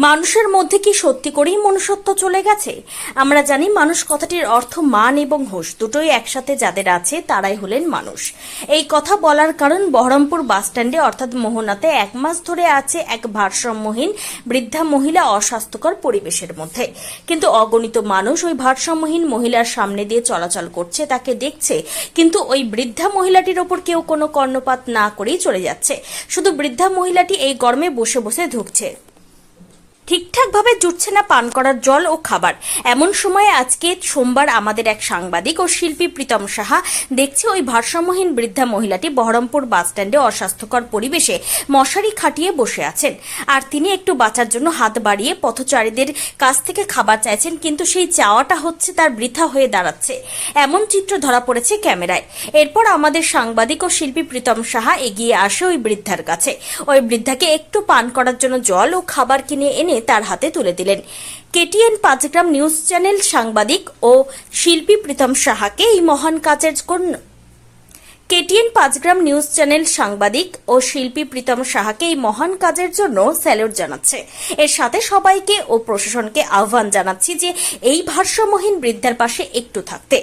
মানুষের মধ্যে কি সত্যি করেই মনুষ্যত্ব চলে গেছে? আমরা জানি মানুষ কথাটির অর্থ মান এবং হুঁশ দুটোই একসাথে যাদের আছে তারাই হলেন মানুষ। এই কথা বলার কারণ বহরমপুর বাসস্ট্যান্ডে অর্থাৎ মোহনাতে 1 মাস ধরে আছে এক ভারসাম্যহীন বৃদ্ধা মহিলা অস্বাস্থ্যকর পরিবেশের মধ্যে। কিন্তু অগণিত মানুষ ওই ভারসাম্যহীন মহিলার সামনে দিয়ে চলাচল করছে, তাকে দেখছে, কিন্তু ওই বৃদ্ধা মহিলাটির ওপর কেউ কোনো কর্ণপাত না করেই চলে যাচ্ছে। শুধু বৃদ্ধা মহিলাটি এই গরমে বসে বসে ধুঁকছে, ঠিকঠাকভাবে জুটছে না পান করার জল ও খাবার। এমন সময়ে আজকে সোমবার আমাদের এক সাংবাদিক ও শিল্পী প্রীতম সাহা দেখছে ওই ভারসাম্যহীন বৃদ্ধা মহিলাটি বহরমপুর বাসস্ট্যান্ডে অস্বাস্থ্যকর পরিবেশে মশারি খাটিয়ে বসে আছেন, আর তিনি একটু বাঁচার জন্য হাত বাড়িয়ে পথচারীদের কাছ থেকে খাবার চাইছেন, কিন্তু সেই চাওয়াটা হচ্ছে তার বৃথা হয়ে দাঁড়াচ্ছে। এমন চিত্র ধরা পড়েছে ক্যামেরায়। এরপর আমাদের সাংবাদিক ও শিল্পী প্রীতম সাহা এগিয়ে আসে ওই বৃদ্ধার কাছে। ওই বৃদ্ধাকে একটু পান করার জন্য জল ও খাবার কিনে এনে তার হাতে তুলে দিলেন। কেটিএন 5 গ্রাম নিউজ চ্যানেল সাংবাদিক ও শিল্পী প্রীতম সাহাকে এই মহান কাজের জন্য কেটিএন 5 গ্রাম নিউজ চ্যানেল সাংবাদিক ও শিল্পী প্রীতম সাহাকে এই মহান কাজের জন্য স্যালুট জানাচ্ছে। এর সাথে সবাইকে ও প্রশাসনকে আহ্বান জানাচ্ছি যে এই ভারসাম্যহীন বৃদ্ধার পাশে একটু থাকতে।